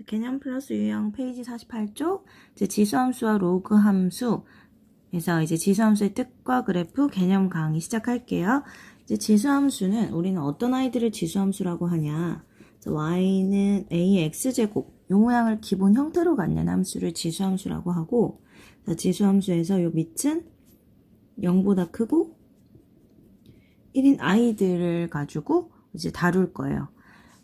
개념 플러스 유형 페이지 48쪽 이제 지수함수와 로그 함수에서 이제 지수함수의 뜻과 그래프 개념 강의 시작할게요. 이제 지수함수는 우리는 어떤 아이들을 지수함수라고 하냐? y는 ax제곱 이 모양을 기본 형태로 갖는 함수를 지수함수라고 하고, 지수함수에서 요 밑은 0보다 크고 1인 아이들을 가지고 이제 다룰 거예요.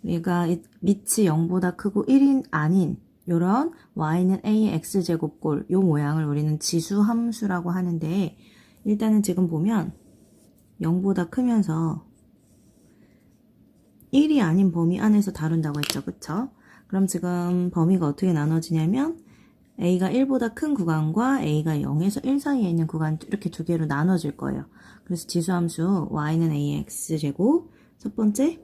우리가 밑이 0보다 크고 1인 아닌 요런 y는 ax제곱꼴 요 모양을 우리는 지수함수라고 하는데, 일단은 지금 보면 0보다 크면서 1이 아닌 범위 안에서 다룬다고 했죠. 그쵸? 그럼 지금 범위가 어떻게 나눠지냐면 a가 1보다 큰 구간과 a가 0에서 1 사이에 있는 구간 이렇게 두 개로 나눠질 거예요. 그래서 지수함수 y는 ax제곱 첫 번째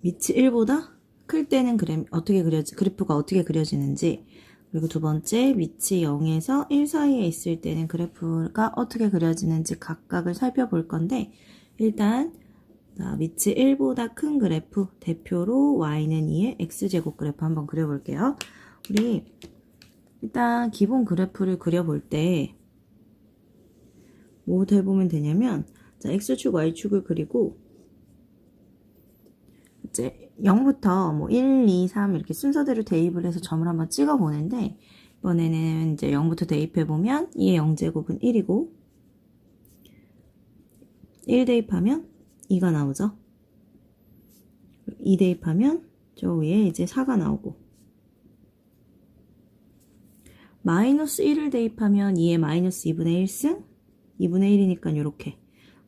밑이 1보다 클 때는 그래프가 어떻게 그려지는지, 그리고 두 번째 밑이 0에서 1 사이에 있을 때는 그래프가 어떻게 그려지는지 각각을 살펴볼 건데, 일단 밑이 1보다 큰 그래프 대표로 y는 2의 x제곱 그래프 한번 그려볼게요. 우리 일단 기본 그래프를 그려볼 때 뭐부터 해보면 되냐면, x축 y축을 그리고 이제 0부터 뭐 1, 2, 3 이렇게 순서대로 대입을 해서 점을 한번 찍어 보는데, 이번에는 이제 0부터 대입해 보면 2의 0제곱은 1이고 1 대입하면 2가 나오죠. 2 대입하면 저 위에 이제 4가 나오고, 마이너스 1을 대입하면 2의 마이너스 2분의 1승 2분의 1이니까 이렇게,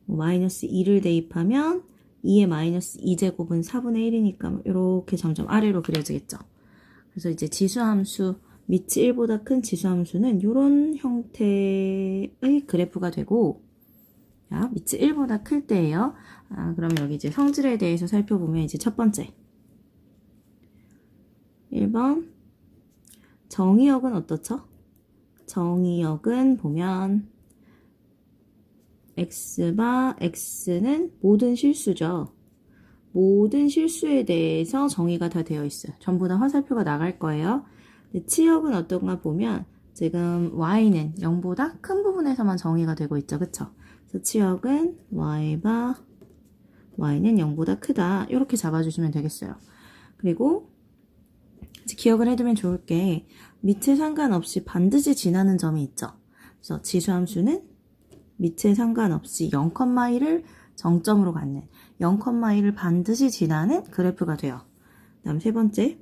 마이너스 2를 대입하면 2의 마이너스 2제곱은 4분의 1이니까 이렇게 점점 아래로 그려지겠죠. 그래서 이제 지수함수 밑이 1보다 큰 지수함수는 이런 형태의 그래프가 되고, 밑이 1보다 클 때예요. 그럼 여기 이제 성질에 대해서 살펴보면 이제 첫 번째 1번 정의역은 어떻죠? 정의역은 보면 x는 모든 실수죠. 모든 실수에 대해서 정의가 다 되어 있어요. 전부 다 화살표가 나갈 거예요. 치역은 어떤가 보면 지금 y는 0보다 큰 부분에서만 정의가 되고 있죠. 그쵸? 그래서 치역은 y는 0보다 크다. 이렇게 잡아주시면 되겠어요. 그리고 기억을 해두면 좋을 게 밑에 상관없이 반드시 지나는 점이 있죠. 그래서 지수함수는 밑에 상관없이 0,1을 정점으로 갖는 0,1을 반드시 지나는 그래프가 돼요. 그 다음 세 번째,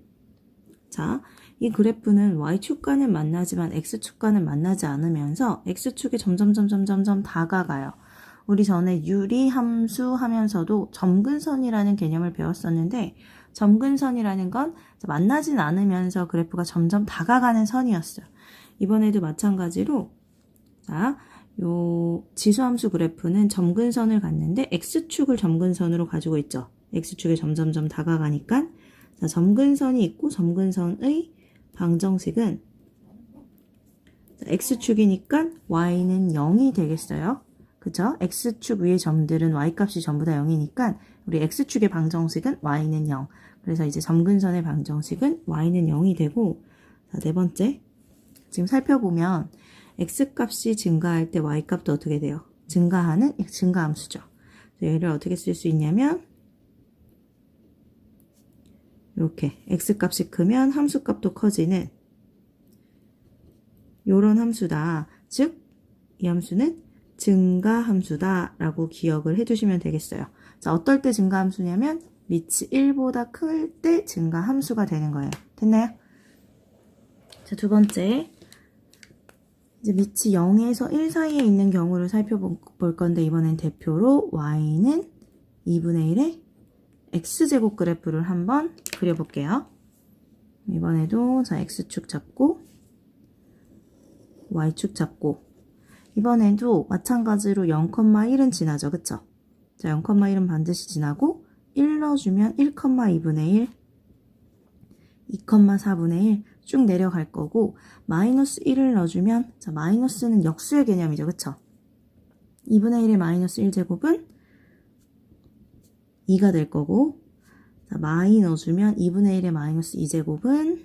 이 그래프는 y축과는 만나지만 x축과는 만나지 않으면서 x축에 점점 다가가요. 우리 전에 유리함수 하면서도 점근선이라는 개념을 배웠었는데, 점근선이라는 건 만나진 않으면서 그래프가 점점 다가가는 선이었어요. 이번에도 마찬가지로 요 지수함수 그래프는 점근선을 갖는데 x축을 점근선으로 가지고 있죠. x축에 점점 다가가니까 점근선이 있고, 점근선의 방정식은 x축이니까 y는 0이 되겠어요. 그쵸? x축 위의 점들은 y값이 전부 다 0이니까 우리 x축의 방정식은 y는 0. 그래서 이제 점근선의 방정식은 y는 0이 되고, 네 번째, 지금 살펴보면 x값이 증가할 때 y값도 어떻게 돼요? 증가하는 증가함수죠. 얘를 어떻게 쓸 수 있냐면 이렇게 x값이 크면 함수값도 커지는 요런 함수다. 즉, 이 함수는 증가함수다 라고 기억을 해두시면 되겠어요. 어떨 때 증가함수냐면 밑이 1보다 클 때 증가함수가 되는 거예요. 됐나요? 두 번째, 이제 밑이 0에서 1 사이에 있는 경우를 살펴볼 건데, 이번엔 대표로 y는 2분의 1의 x제곱 그래프를 한번 그려볼게요. 이번에도 x축 잡고 y축 잡고, 이번에도 마찬가지로 0,1은 지나죠. 그쵸? 0,1은 반드시 지나고 1 넣어주면 1,2분의 1, 2,4분의 1 쭉 내려갈 거고, 마이너스 1을 넣어주면, 마이너스는 역수의 개념이죠. 그쵸? 2분의 1의 마이너스 1제곱은 2가 될 거고, 자, 마이 넣어주면 2분의 1의 마이너스 2제곱은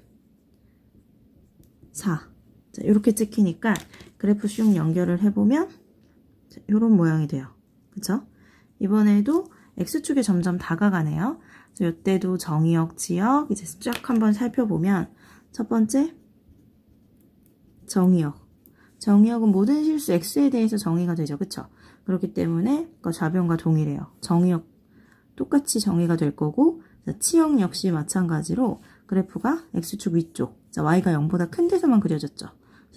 4. 자, 이렇게 찍히니까 그래프 쭉 연결을 해보면 이런 모양이 돼요. 그쵸? 이번에도 X축에 점점 다가가네요. 그래서 이때도 정의역, 지역 이제 쫙 한번 살펴보면 첫 번째 정의역. 정의역은 모든 실수 X에 대해서 정의가 되죠. 그쵸? 그렇기 때문에 좌변과 동일해요. 정의역 똑같이 정의가 될 거고 자, 치역 역시 마찬가지로 그래프가 X축 위쪽 자, Y가 0보다 큰 데서만 그려졌죠.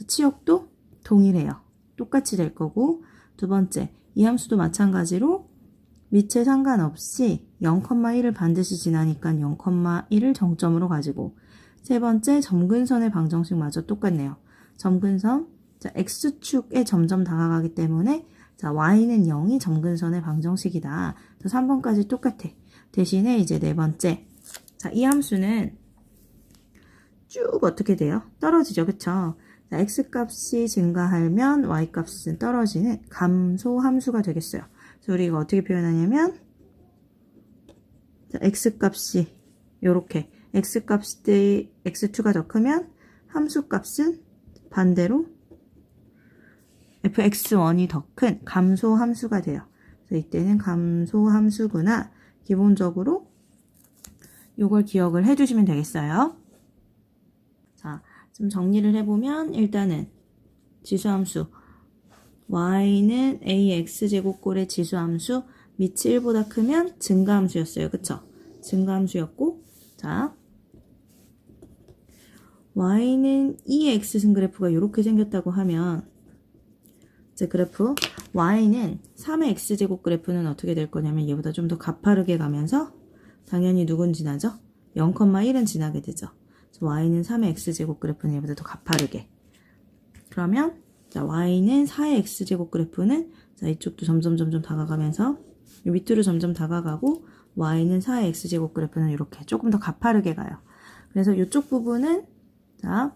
치역도 동일해요. 똑같이 될 거고 두 번째 이 함수도 마찬가지로 밑에 상관없이 0,1을 반드시 지나니까 0,1을 정점으로 가지고 세 번째 점근선의 방정식마저 똑같네요. 점근선 자, X축에 점점 다가가기 때문에 자, Y는 0이 점근선의 방정식이다. 3번까지 똑같아. 대신에 이제 네 번째 자, 이 함수는 쭉 어떻게 돼요? 떨어지죠. 그쵸? 자, X값이 증가하면 Y값은 떨어지는 감소 함수가 되겠어요. 그래서 우리가 어떻게 표현하냐면 자, X값이 요렇게 X값이 X2가 더 크면 함수값은 반대로 fx1이 더 큰 감소 함수가 돼요. 그래서 이때는 감소 함수구나. 기본적으로 요걸 기억을 해주시면 되겠어요. 자, 좀 정리를 해보면 일단은 지수함수 y는 ax제곱꼴의 지수함수 밑이 1보다 크면 증가함수였어요. 그쵸? 증가함수였고 자 y는 2x 승그래프가 이렇게 생겼다고 하면 이제 그래프 y는 3의 x제곱 그래프는 어떻게 될 거냐면 얘보다 좀 더 가파르게 가면서 당연히 누군 지나죠? 0,1은 지나게 되죠. y는 3의 x제곱 그래프는 얘보다 더 가파르게. 그러면 자, y는 4의 x제곱 그래프는 자, 이쪽도 점점 다가가면서 밑으로 점점 다가가고 y는 4의 x제곱 그래프는 이렇게 조금 더 가파르게 가요. 그래서 이쪽 부분은 자,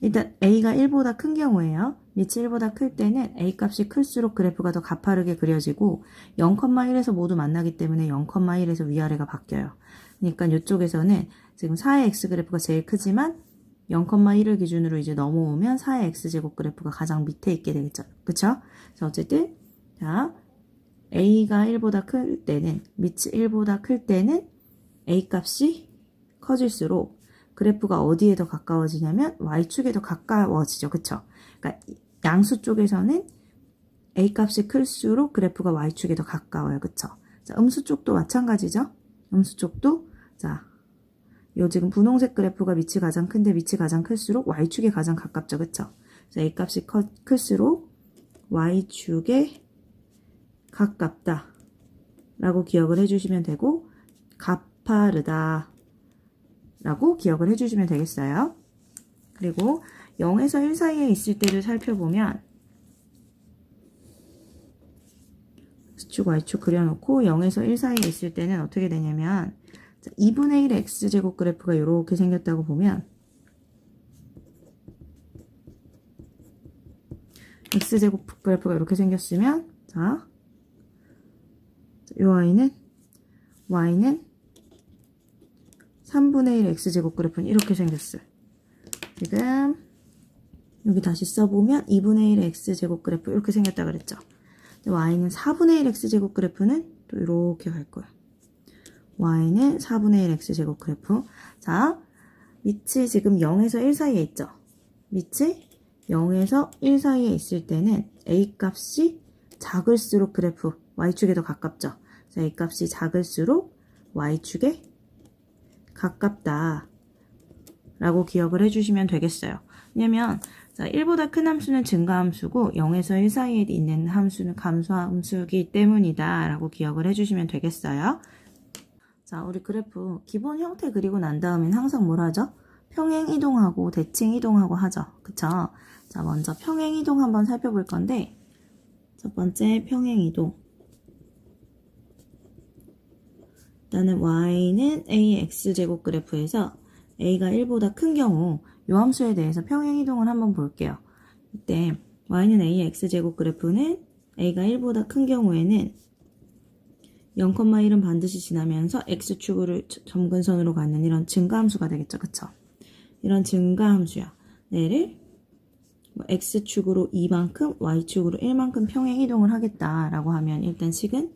일단 a가 1보다 큰 경우에요. 밑이 1보다 클 때는 a 값이 클수록 그래프가 더 가파르게 그려지고 0,1에서 모두 만나기 때문에 0,1에서 위아래가 바뀌어요. 그러니까 이쪽에서는 지금 4의 x 그래프가 제일 크지만 0,1을 기준으로 이제 넘어오면 4의 x제곱 그래프가 가장 밑에 있게 되겠죠. 그쵸? 그래서 어쨌든 자 a가 1보다 클 때는 밑이 1보다 클 때는 a 값이 커질수록 그래프가 어디에 더 가까워지냐면 y축에 더 가까워지죠. 그쵸? 그러니까 양수 쪽에서는 a 값이 클수록 그래프가 y축에 더 가까워요. 그쵸? 자, 음수 쪽도 마찬가지죠. 음수 쪽도 자, 요 지금 분홍색 그래프가 밑이 가장 큰데 밑이 가장 클수록 y축에 가장 가깝죠. 그쵸? 자, a 값이 클수록 y축에 가깝다 라고 기억을 해주시면 되고 가파르다 라고 기억을 해주시면 되겠어요. 그리고 0에서 1 사이에 있을 때를 살펴보면 X축, Y축 그려놓고 0에서 1 사이에 있을 때는 어떻게 되냐면 2분의 1의 X제곱 그래프가 이렇게 생겼다고 보면 X제곱 그래프가 이렇게 생겼으면 자, 이 Y는 3분의 1 X제곱 그래프는 이렇게 생겼어요. 지금 여기 다시 써보면 2분의 1 X제곱 그래프 이렇게 생겼다 그랬죠. Y는 4분의 1 X제곱 그래프는 또 이렇게 갈 거예요. Y는 4분의 1 X제곱 그래프. 자, 밑이 지금 0에서 1 사이에 있죠. 밑이 0에서 1 사이에 있을 때는 A 값이 작을수록 그래프 Y축에 더 가깝죠. 자, A 값이 작을수록 Y축에 가깝다 라고 기억을 해주시면 되겠어요. 왜냐면 자, 1보다 큰 함수는 증가함수고 0에서 1 사이에 있는 함수는 감소함수이기 때문이다 라고 기억을 해주시면 되겠어요. 자, 우리 그래프 기본 형태 그리고 난 다음엔 항상 뭘 하죠? 평행 이동하고 대칭 이동하고 하죠. 그쵸? 자, 먼저 평행 이동 한번 살펴볼 건데 첫 번째 평행 이동 일단은 y는 ax제곱 그래프에서 a가 1보다 큰 경우 이 함수에 대해서 평행 이동을 한번 볼게요. 이때 y는 ax제곱 그래프는 a가 1보다 큰 경우에는 0,1은 반드시 지나면서 x축으로 점근선으로 가는 이런 증가함수가 되겠죠. 그쵸? 이런 증가함수야. 얘를 x축으로 2만큼, y축으로 1만큼 평행 이동을 하겠다라고 하면 일단 식은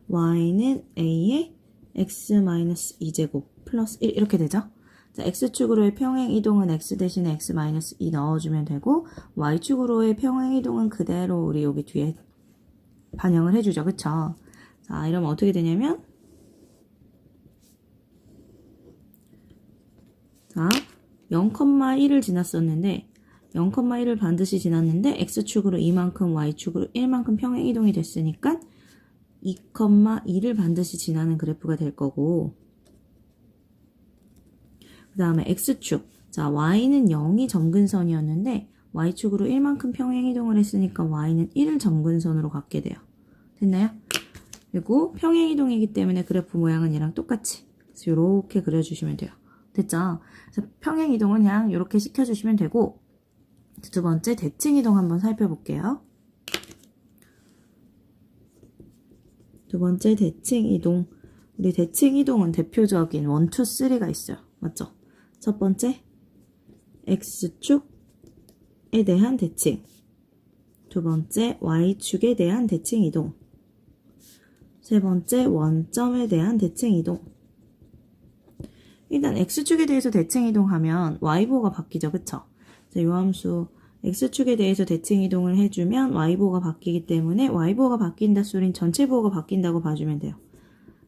y는 a의 x-2제곱 플러스 1 이렇게 되죠. 자, x축으로의 평행 이동은 x 대신에 x-2 넣어주면 되고 y축으로의 평행 이동은 그대로 우리 여기 뒤에 반영을 해주죠. 그쵸? 자, 이러면 어떻게 되냐면 자, 0,1을 지났었는데 0,1을 반드시 지났는데 x축으로 2만큼 y축으로 1만큼 평행 이동이 됐으니까 2,2를 반드시 지나는 그래프가 될 거고 그 다음에 x축 자 y는 0이 점근선이었는데 y축으로 1만큼 평행 이동을 했으니까 y는 1을 점근선으로 갖게 돼요. 됐나요? 그리고 평행 이동이기 때문에 그래프 모양은 얘랑 똑같이 그래서 이렇게 그려주시면 돼요. 됐죠? 그래서 평행 이동은 그냥 이렇게 시켜주시면 되고 두 번째 대칭 이동 한번 살펴볼게요. 두 번째 대칭 이동. 우리 대칭 이동은 대표적인 1, 2, 3가 있어요. 맞죠? 첫 번째 x축에 대한 대칭. 두 번째 y축에 대한 대칭 이동. 세 번째 원점에 대한 대칭 이동. 일단 x축에 대해서 대칭 이동하면 y보호가 바뀌죠. 그쵸? 이 함수 x축에 대해서 대칭 이동을 해주면 y보호가 바뀌기 때문에 y보호가 바뀐다 소린 전체 보호가 바뀐다고 봐주면 돼요.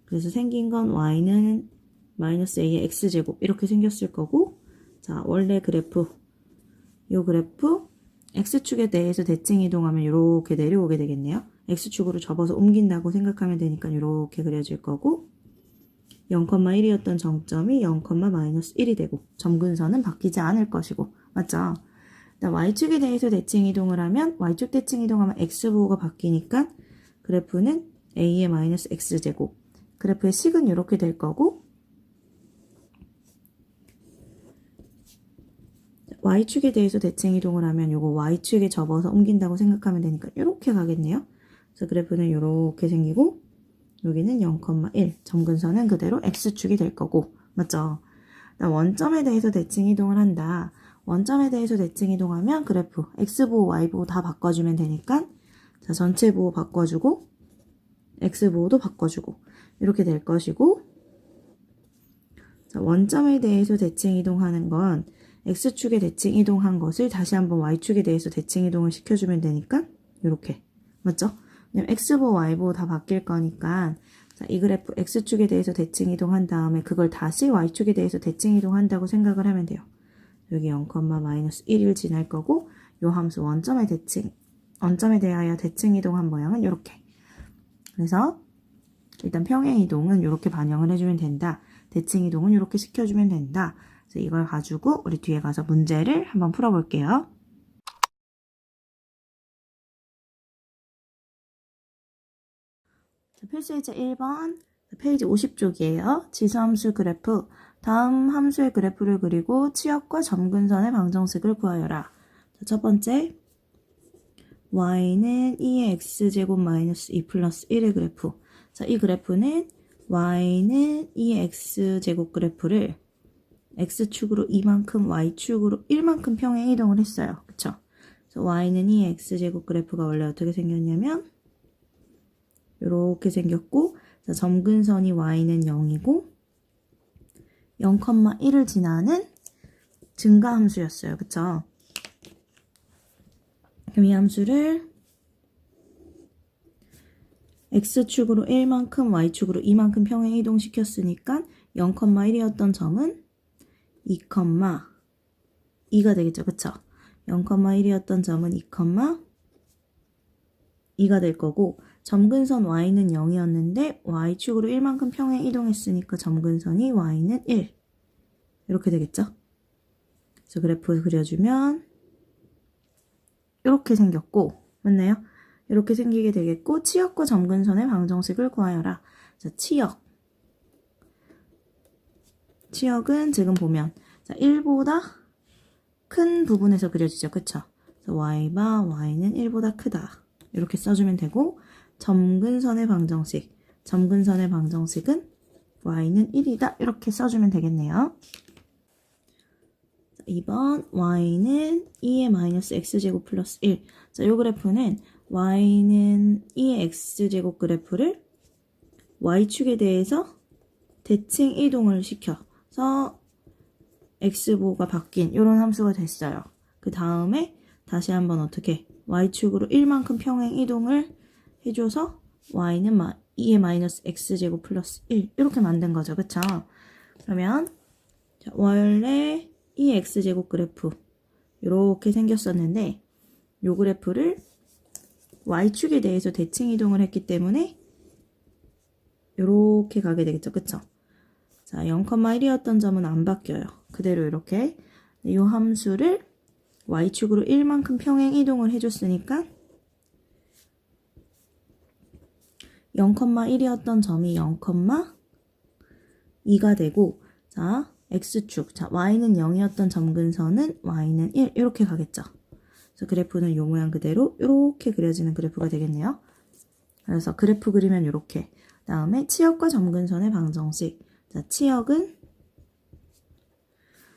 그래서 생긴 건 y는 마이너스 a의 x제곱 이렇게 생겼을 거고 자 원래 그래프 요 그래프 x축에 대해서 대칭 이동하면 이렇게 내려오게 되겠네요. x축으로 접어서 옮긴다고 생각하면 되니까 이렇게 그려질 거고 0,1이었던 정점이 0,-1이 되고 점근선은 바뀌지 않을 것이고 맞죠? y축에 대해서 대칭 이동을 하면 y축 대칭 이동하면 x보호가 바뀌니까 그래프는 a의 마이너스 x제곱 그래프의 식은 이렇게 될 거고 y축에 대해서 대칭 이동을 하면 요거 y축에 접어서 옮긴다고 생각하면 되니까 이렇게 가겠네요. 그래서 그래프는 이렇게 생기고 여기는 0,1 점근선은 그대로 x축이 될 거고 맞죠? 원점에 대해서 대칭 이동을 한다. 원점에 대해서 대칭 이동하면 그래프 x보호, y보호 다 바꿔주면 되니까 자 전체 보호 바꿔주고 x보호도 바꿔주고 이렇게 될 것이고 자, 원점에 대해서 대칭 이동하는 건 x축에 대칭 이동한 것을 다시 한번 y축에 대해서 대칭 이동을 시켜주면 되니까 이렇게 맞죠? 왜냐면 x보호, y보호 다 바뀔 거니까 자, 이 그래프 x축에 대해서 대칭 이동한 다음에 그걸 다시 y축에 대해서 대칭 이동한다고 생각을 하면 돼요. 여기 0,-1을 지날 거고 요 함수 원점에 대하여 대칭 이동한 모양은 이렇게. 그래서 일단 평행 이동은 이렇게 반영을 해주면 된다. 대칭 이동은 이렇게 시켜주면 된다. 그래서 이걸 가지고 우리 뒤에 가서 문제를 한번 풀어볼게요. 필수예제 1번 페이지 50쪽이에요. 지수함수 그래프 다음 함수의 그래프를 그리고 치역과 점근선의 방정식을 구하여라. 첫 번째 y는 2의 x제곱 마이너스 2 플러스 1의 그래프 자, 이 그래프는 y는 2의 x제곱 그래프를 x축으로 2만큼 y축으로 1만큼 평행 이동을 했어요. 그쵸? 그래서 y는 2의 x제곱 그래프가 원래 어떻게 생겼냐면 이렇게 생겼고 자, 점근선이 y는 0이고 0,1을 지나는 증가함수였어요. 그쵸? 그럼 이 함수를 x축으로 1만큼 y축으로 2만큼 평행 이동시켰으니까 0,1이었던 점은 2,2가 되겠죠. 그쵸? 0,1이었던 점은 2,2가 될 거고 점근선 y는 0이었는데 y축으로 1만큼 평행 이동했으니까 점근선이 y는 1 이렇게 되겠죠. 그래서 그래프 그려주면 이렇게 생겼고 맞나요? 이렇게 생기게 되겠고 치역과 점근선의 방정식을 구하여라. 자, 치역은 지금 보면 자, 1보다 큰 부분에서 그려지죠. 그쵸? 그래서 y는 1보다 크다. 이렇게 써주면 되고 점근선의 방정식 점근선의 방정식은 y는 1이다. 이렇게 써주면 되겠네요. 2번 y는 2의 마이너스 x제곱 플러스 1. 자, 이 그래프는 y는 2의 x제곱 그래프를 y축에 대해서 대칭 이동을 시켜서 x보가 바뀐 이런 함수가 됐어요. 그 다음에 다시 한번 어떻게 y축으로 1만큼 평행 이동을 해줘서 y는 2의 마이너스 x제곱 플러스 1 이렇게 만든 거죠. 그쵸? 그러면 자, 원래 이 x제곱 그래프 이렇게 생겼었는데 이 그래프를 y축에 대해서 대칭 이동을 했기 때문에 이렇게 가게 되겠죠. 그쵸? 자, 0,1이었던 점은 안 바뀌어요. 그대로 이렇게 이 함수를 y축으로 1만큼 평행 이동을 해줬으니까 0,1이었던 점이 0,2가 되고 자, x축, 자, y는 0이었던 점근선은 y는 1 이렇게 가겠죠. 그래서 그래프는 이 모양 그대로 이렇게 그려지는 그래프가 되겠네요. 그래서 그래프 그리면 이렇게 다음에 치역과 점근선의 방정식. 자, 치역은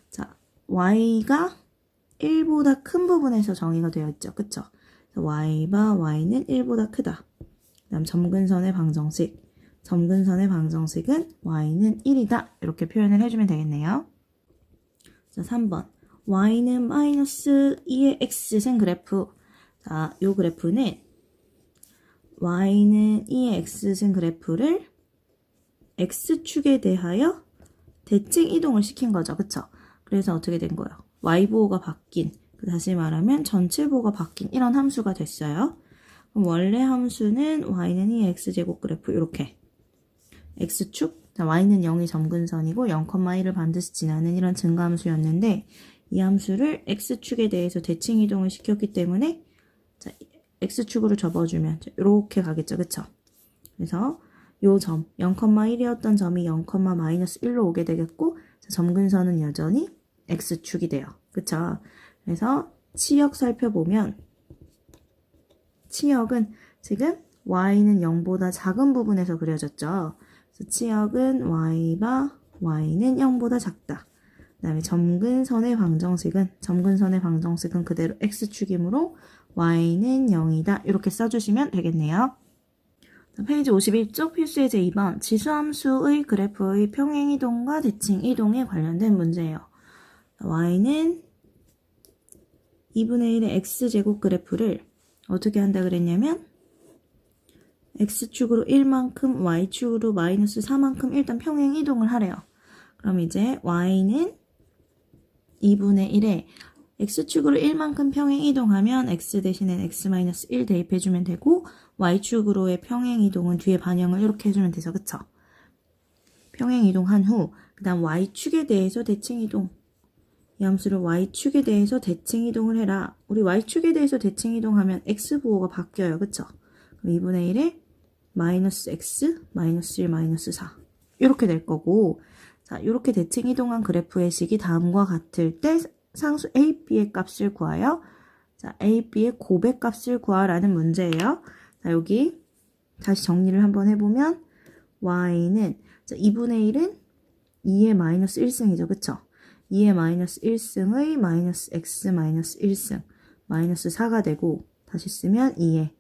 자, y가 1보다 큰 부분에서 정의가 되어 있죠. 그쵸? y는 1보다 크다. 그다음 점근선의 방정식. 점근선의 방정식은 y는 1이다. 이렇게 표현을 해주면 되겠네요. 자, 3번. y는 마이너스 2의 x승 그래프. 자, 요 그래프는 y는 2의 x승 그래프를 x축에 대하여 대칭 이동을 시킨 거죠. 그쵸? 그래서 어떻게 된 거예요? y보호가 바뀐, 다시 말하면 전체보호가 바뀐 이런 함수가 됐어요. 그럼 원래 함수는 y는 2의 x제곱 그래프 이렇게 x축, 자, y는 0이 점근선이고 0,1을 반드시 지나는 이런 증가함수였는데 이 함수를 x축에 대해서 대칭 이동을 시켰기 때문에 자, x축으로 접어주면 이렇게 가겠죠. 그쵸? 그래서 요 점 0,1이었던 점이 0,-1로 오게 되겠고 자, 점근선은 여전히 x축이 돼요. 그쵸? 그래서 치역 살펴보면 치역은 지금 y는 0보다 작은 부분에서 그려졌죠. 그래서 치역은 y는 0보다 작다. 그 다음에 점근선의 방정식은 그대로 x축이므로 y는 0이다. 이렇게 써주시면 되겠네요. 페이지 51쪽 필수의 제2번 지수함수의 그래프의 평행이동과 대칭이동에 관련된 문제예요. y는 2분의 1의 x제곱 그래프를 어떻게 한다 그랬냐면 x축으로 1만큼 y축으로 마이너스 4만큼 일단 평행이동을 하래요. 그럼 이제 y는 2분의 1에 x축으로 1만큼 평행이동하면 x 대신에 x-1 대입해주면 되고 y축으로의 평행이동은 뒤에 반영을 이렇게 해주면 되죠. 그쵸? 평행이동한 후 그 다음 y축에 대해서 대칭이동 이 함수를 y축에 대해서 대칭이동을 해라. 우리 y축에 대해서 대칭이동하면 x보호가 바뀌어요. 그쵸? 그럼 2분의 1에 마이너스 x, 마이너스 1, 마이너스 4 이렇게 될 거고 자, 이렇게 대칭이동한 그래프의 식이 다음과 같을 때 상수 a, b의 값을 구하여 자, a, b의 고배값을 구하라는 문제예요. 자, 여기 다시 정리를 한번 해보면 y는 자, 2분의 1은 2의 마이너스 1승이죠. 그쵸? 2의 마이너스 1승의 마이너스 x 마이너스 1승 마이너스 4가 되고 다시 쓰면 2의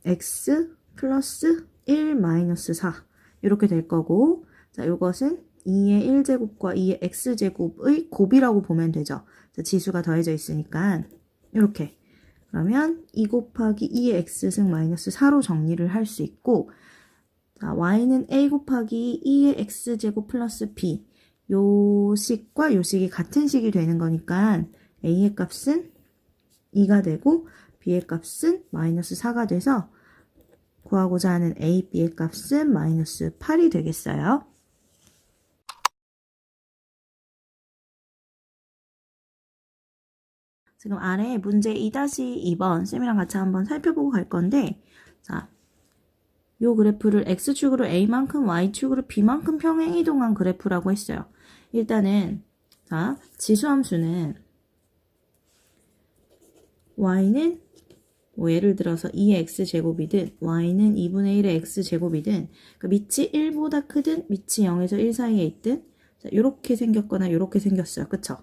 x 플러스 1 마이너스 4 이렇게 될 거고 자, 이것은 2의 1제곱과 2의 x제곱의 곱이라고 보면 되죠. 자, 지수가 더해져 있으니까 이렇게 그러면 2 곱하기 2의 x승 마이너스 4로 정리를 할 수 있고 자, y는 a 곱하기 2의 x제곱 플러스 b 요 식과 요 식이 같은 식이 되는 거니까 a의 값은 2가 되고 b의 값은 마이너스 4가 돼서 구하고자 하는 a, b의 값은 마이너스 8이 되겠어요. 지금 아래 문제 2-2번 쌤이랑 같이 한번 살펴보고 갈 건데 자, 요 그래프를 x축으로 a만큼 y축으로 b만큼 평행이동한 그래프라고 했어요. 일단은 자, 지수함수는 y는 뭐 예를 들어서 2의 x제곱이든 y는 2분의 1의 x제곱이든 그러니까 밑이 1보다 크든 밑이 0에서 1 사이에 있든 자, 요렇게 생겼거나 요렇게 생겼어요. 그쵸?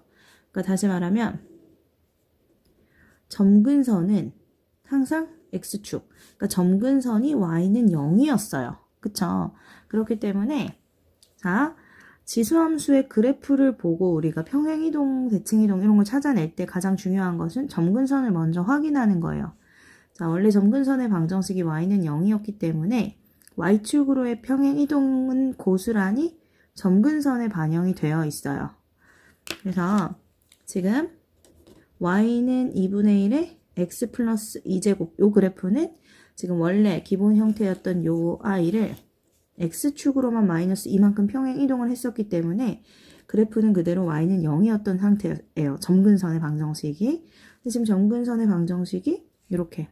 그러니까 다시 말하면 점근선은 항상 x축. 그러니까 점근선이 y는 0이었어요. 그쵸? 그렇기 때문에 자, 지수함수의 그래프를 보고 우리가 평행이동, 대칭이동 이런 걸 찾아낼 때 가장 중요한 것은 점근선을 먼저 확인하는 거예요. 자, 원래 점근선의 방정식이 y는 0이었기 때문에 y축으로의 평행이동은 고스란히 점근선에 반영이 되어 있어요. 그래서 지금 y는 2분의 1의 x 플러스 2제곱 요 그래프는 지금 원래 기본 형태였던 요 i를 x축으로만 마이너스 이만큼 평행 이동을 했었기 때문에 그래프는 그대로 y는 0이었던 상태예요. 점근선의 방정식이. 근데 지금 점근선의 방정식이 이렇게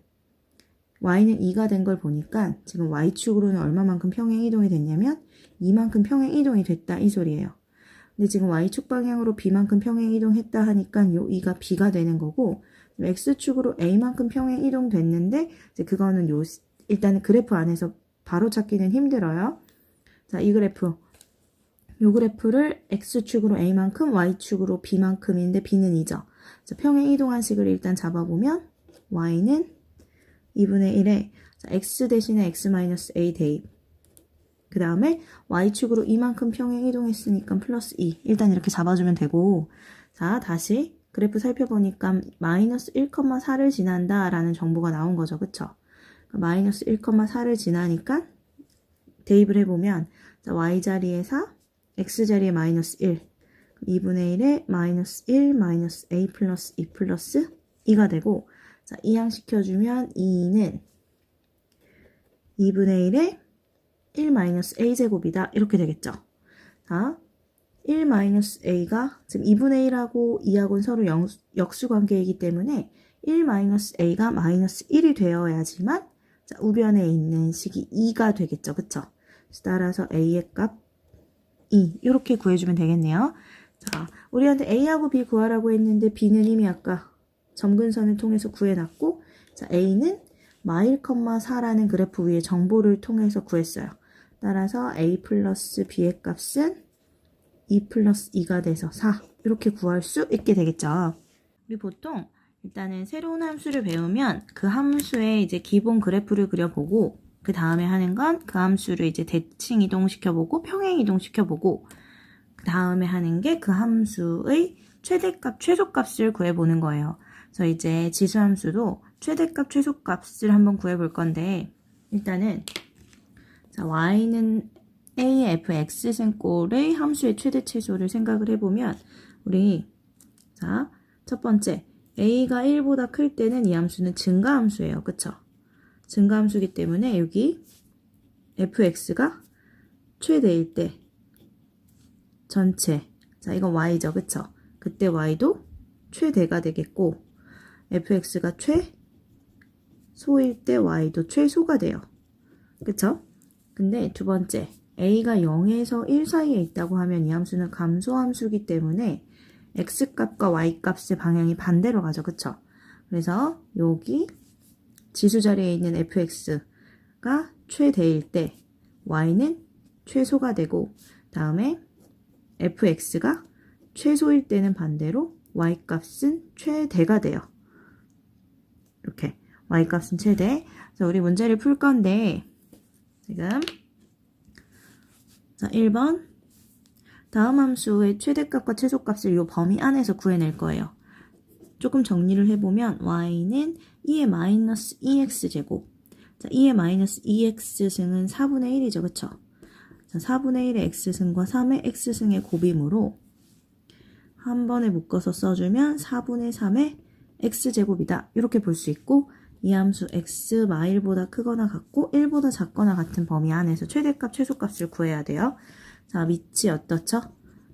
y는 2가 된 걸 보니까 지금 y축으로는 얼마만큼 평행 이동이 됐냐면 이만큼 평행 이동이 됐다 이 소리예요. 근데 지금 y축 방향으로 b만큼 평행 이동했다 하니까 요 2가 b가 되는 거고 x축으로 a만큼 평행 이동 됐는데 이제 그거는 요 일단은 그래프 안에서 바로 찾기는 힘들어요. 자, 이 그래프. 요 그래프를 x축으로 a만큼 y축으로 b만큼인데 b는 2죠. 자, 평행 이동한 식을 일단 잡아보면 y는 2분의 1에 자, x 대신에 x-a 대입. 그 다음에 y축으로 이만큼 평행 이동했으니까 플러스 2. 일단 이렇게 잡아주면 되고 자, 다시 그래프 살펴보니까 마이너스 1,4를 지난다 라는 정보가 나온 거죠. 그쵸? 마이너스 1,4를 지나니까 대입을 해보면 자, y자리에 4, x자리에 마이너스 1 2분의 1에 마이너스 1 마이너스 a 플러스 2 플러스 2가 되고 자, 이항시켜주면 2는 2분의 1에 1 마이너스 a제곱이다 이렇게 되겠죠. 자, 1 마이너스 a가 지금 2분의 1하고 2하고는 서로 역수관계이기 때문에 1 마이너스 a가 마이너스 1이 되어야지만 자, 우변에 있는 식이 2가 되겠죠. 그쵸? 따라서 a의 값 2 이렇게 구해주면 되겠네요. 자, 우리한테 a하고 b 구하라고 했는데 b는 이미 아까 점근선을 통해서 구해놨고 자, a는 마1,4라는 그래프 위에 정보를 통해서 구했어요. 따라서 a 플러스 b의 값은 2 플러스 2가 돼서 4 이렇게 구할 수 있게 되겠죠. 우리 보통 일단은 새로운 함수를 배우면 그 함수의 이제 기본 그래프를 그려보고 그 다음에 하는 건 그 함수를 이제 대칭 이동시켜보고 평행 이동시켜보고 그 다음에 하는 게 그 함수의 최대값, 최소값을 구해보는 거예요. 그래서 이제 지수함수도 최대값, 최소값을 한번 구해볼 건데 일단은 자, y는 a의 fx승꼴의 함수의 최대 최소를 생각을 해보면 우리 자, 첫 번째 a가 1보다 클 때는 이 함수는 증가함수예요. 그쵸? 증가함수이기 때문에 여기 fx가 최대일 때 전체 자 이건 y죠. 그쵸? 그때 y도 최대가 되겠고 fx가 최소일 때 y도 최소가 돼요. 그쵸? 근데 두 번째 a가 0에서 1 사이에 있다고 하면 이 함수는 감소함수이기 때문에 x값과 y값의 방향이 반대로 가죠. 그쵸? 그래서 여기 지수 자리에 있는 fx가 최대일 때 y는 최소가 되고 다음에 fx가 최소일 때는 반대로 y값은 최대가 돼요. 이렇게 y값은 최대. 자, 우리 문제를 풀 건데 지금 자 1번 다음 함수의 최대값과 최소값을 이 범위 안에서 구해낼 거예요. 조금 정리를 해보면 y는 2의 마이너스 2x제곱 자 2의 마이너스 2x승은 4분의 1이죠. 그쵸? 자, 4분의 1의 x승과 3의 x승의 곱임으로 한 번에 묶어서 써주면 4분의 3의 x제곱이다. 이렇게 볼 수 있고 이 함수 x 마일보다 크거나 같고 1보다 작거나 같은 범위 안에서 최대값, 최소값을 구해야 돼요. 자, 밑이 어떻죠?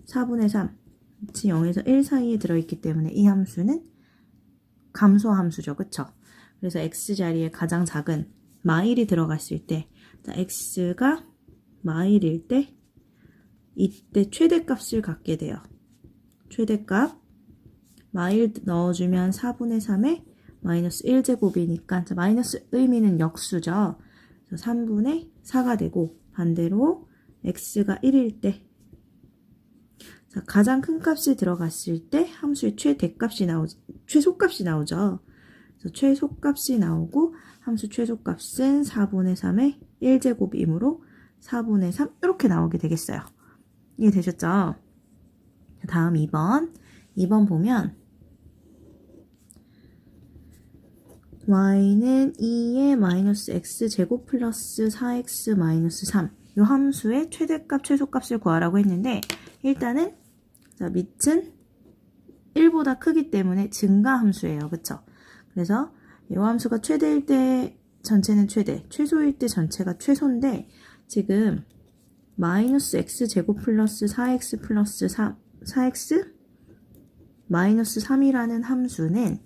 4분의 3 밑이 0에서 1 사이에 들어있기 때문에 이 함수는 감소함수죠. 그쵸? 그래서 x자리에 가장 작은 마일이 들어갔을 때 자, x가 마일일 때 이때 최대값을 갖게 돼요. 최대값 마일 넣어주면 4분의 3의 마이너스 1제곱이니까 자, 마이너스 의미는 역수죠. 그래서 3분의 4가 되고 반대로 x가 1일 때 자, 가장 큰 값이 들어갔을 때 함수의 최소값이 나오죠. 그래서 최소값이 나오고 함수 최소값은 4분의 3의 1제곱이므로 4분의 3 이렇게 나오게 되겠어요. 이해되셨죠? 다음 2번 보면 y는 2의 마이너스 x제곱 플러스 4x 마이너스 3 이 함수의 최대값 최소값을 구하라고 했는데 일단은 자, 밑은 1보다 크기 때문에 증가 함수예요. 그쵸? 그래서 이 함수가 최대일 때 전체는 최대, 최소일 때 전체가 최소인데 지금 마이너스 x제곱 플러스 4x 플러스 4x 마이너스 3이라는 함수는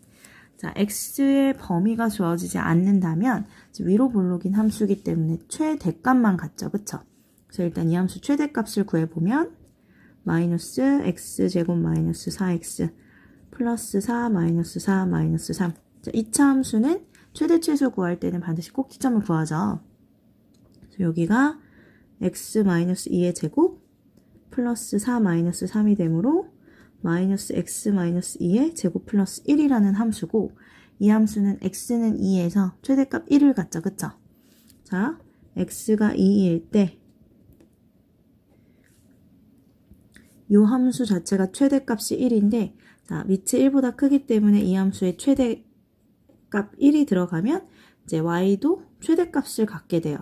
자, x의 범위가 주어지지 않는다면 위로 볼록인 함수이기 때문에 최대값만 같죠. 그쵸? 그래서 일단 이 함수 최대값을 구해보면 마이너스 x제곱 마이너스 4x 플러스 4 마이너스 4 마이너스 3 자, 2차 함수는 최대 최소 구할 때는 반드시 꼭지점을 구하죠. 그래서 여기가 x 마이너스 2의 제곱 플러스 4 마이너스 3이 되므로 마이너스 x 마이너스 2의 제곱 플러스 1이라는 함수고 이 함수는 x는 2에서 최대값 1을 갖죠. 그쵸? 자, x가 2일 때 이 함수 자체가 최대값이 1인데 자, 밑이 1보다 크기 때문에 이 함수의 최대값 1이 들어가면 이제 y도 최대값을 갖게 돼요.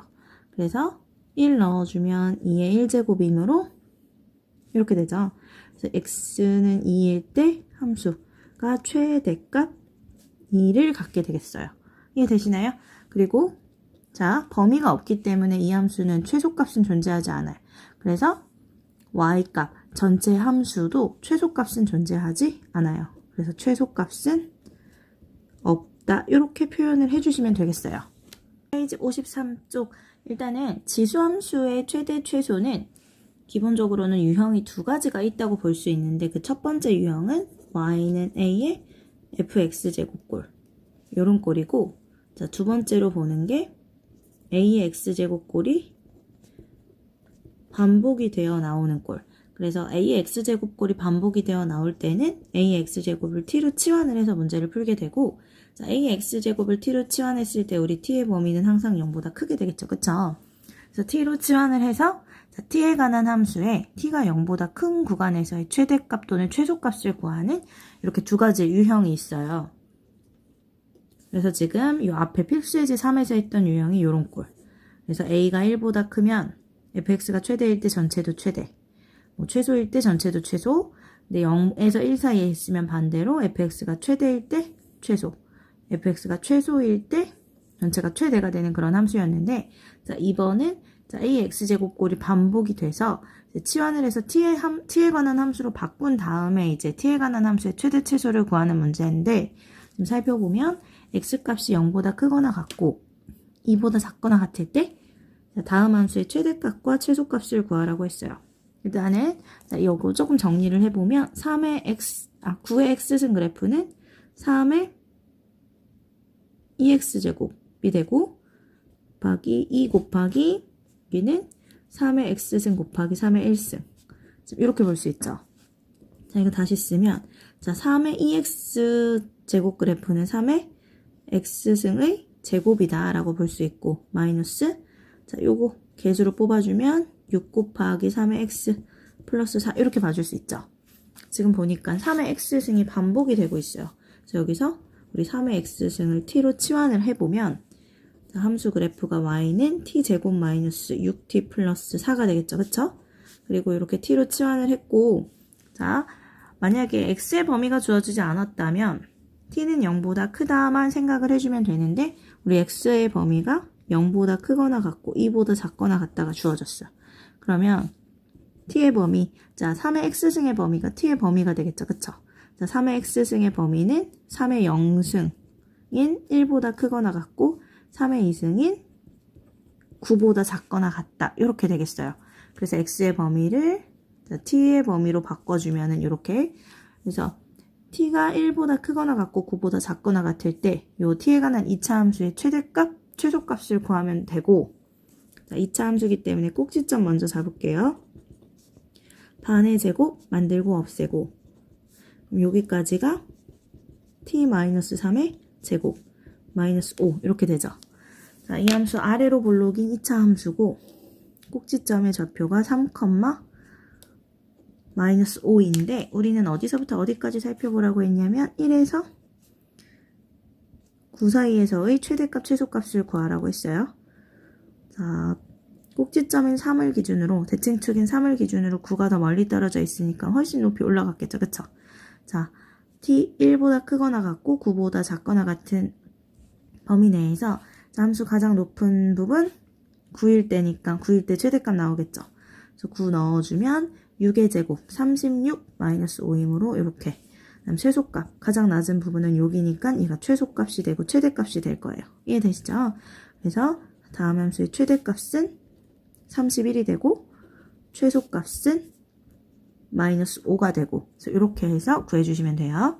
그래서 1 넣어주면 2의 1제곱이므로 이렇게 되죠. 그래서 x는 2일 때 함수가 최대값 2를 갖게 되겠어요. 이해되시나요? 그리고 자, 범위가 없기 때문에 이 함수는 최소값은 존재하지 않아요. 그래서 y값 전체 함수도 최소값은 존재하지 않아요. 그래서 최소값은 없다. 이렇게 표현을 해주시면 되겠어요. 페이지 53쪽 일단은 지수함수의 최대 최소는 기본적으로는 유형이 두 가지가 있다고 볼 수 있는데 그 첫 번째 유형은 y는 a의 fx제곱꼴 요런 꼴이고 자, 두 번째로 보는 게 a의 x제곱꼴이 반복이 되어 나오는 꼴. 그래서 a의 x제곱꼴이 반복이 되어 나올 때는 a의 x제곱을 t로 치환을 해서 문제를 풀게 되고 자, a의 x제곱을 t로 치환했을 때 우리 t의 범위는 항상 0보다 크게 되겠죠. 그쵸? 그래서 t로 치환을 해서 자, t에 관한 함수에 t가 0보다 큰 구간에서의 최대값 또는 최소값을 구하는 이렇게 두 가지 유형이 있어요. 그래서 지금 이 앞에 필수예제 3에서 했던 유형이 이런 꼴. 그래서 a가 1보다 크면 fx가 최대일 때 전체도 최대, 뭐 최소일 때 전체도 최소, 근데 0에서 1 사이에 있으면 반대로 fx가 최대일 때 최소, fx가 최소일 때 전체가 최대가 되는 그런 함수였는데 자, 2번은 자, a의 x제곱꼴이 반복이 돼서 치환을 해서 t에 관한 함수로 바꾼 다음에 이제 t에 관한 함수의 최대 최소를 구하는 문제인데 좀 살펴보면 x값이 0보다 크거나 같고 2보다 작거나 같을 때 다음 함수의 최대값과 최소값을 구하라고 했어요. 일단은 이거 조금 정리를 해보면 9의 x승 그래프는 3의 2x제곱이 되고 곱하기 2 곱하기 여기는 3의 x승 곱하기 3의 1승 이렇게 볼 수 있죠. 자, 이거 다시 쓰면 자 3의 2x제곱 그래프는 3의 x승의 제곱이다 라고 볼 수 있고 마이너스 자, 요거 개수로 뽑아주면 6 곱하기 3의 x 플러스 4 이렇게 봐줄 수 있죠. 지금 보니까 3의 x승이 반복이 되고 있어요. 그래서 여기서 우리 3의 x승을 t로 치환을 해보면 자, 함수 그래프가 y는 t제곱 마이너스 6t 플러스 4가 되겠죠. 그쵸? 그리고 이렇게 t로 치환을 했고 자, 만약에 x의 범위가 주어지지 않았다면 t는 0보다 크다만 생각을 해주면 되는데 우리 x의 범위가 0보다 크거나 같고 2보다 작거나 같다가 주어졌어요. 그러면 t의 범위, 자 3의 x승의 범위가 t의 범위가 되겠죠. 그쵸? 자 3의 x승의 범위는 3의 0승인 1보다 크거나 같고 3의 2승인 9보다 작거나 같다. 이렇게 되겠어요. 그래서 x의 범위를 자, t의 범위로 바꿔주면은 이렇게 그래서 t가 1보다 크거나 같고 9보다 작거나 같을 때 요 t에 관한 2차 함수의 최소값을 구하면 되고, 자, 2차 함수기 때문에 꼭지점 먼저 잡을게요. 반의 제곱 만들고 없애고, 그럼 여기까지가 t-3의 제곱 마이너스 5 이렇게 되죠. 자, 이 함수 아래로 볼록인 2차 함수고 꼭지점의 좌표가 3, 마이너스 5인데 우리는 어디서부터 어디까지 살펴보라고 했냐면 1에서 9 사이에서의 최대값, 최소값을 구하라고 했어요. 자, 꼭지점인 3을 기준으로, 대칭축인 3을 기준으로 9가 더 멀리 떨어져 있으니까 훨씬 높이 올라갔겠죠. 그쵸? 자, t 1보다 크거나 같고 9보다 작거나 같은 범위 내에서 함수 가장 높은 부분 9일 때니까 9일 때 최대값 나오겠죠. 그래서 9 넣어주면 6의 제곱 36 마이너스 5이므로 이렇게. 그다음 최소값 가장 낮은 부분은 여기니까 얘가 최소값이 되고 최대값이 될 거예요. 이해되시죠? 그래서 다음 함수의 최대값은 31이 되고 최소값은 마이너스 5가 되고, 그래서 이렇게 해서 구해주시면 돼요.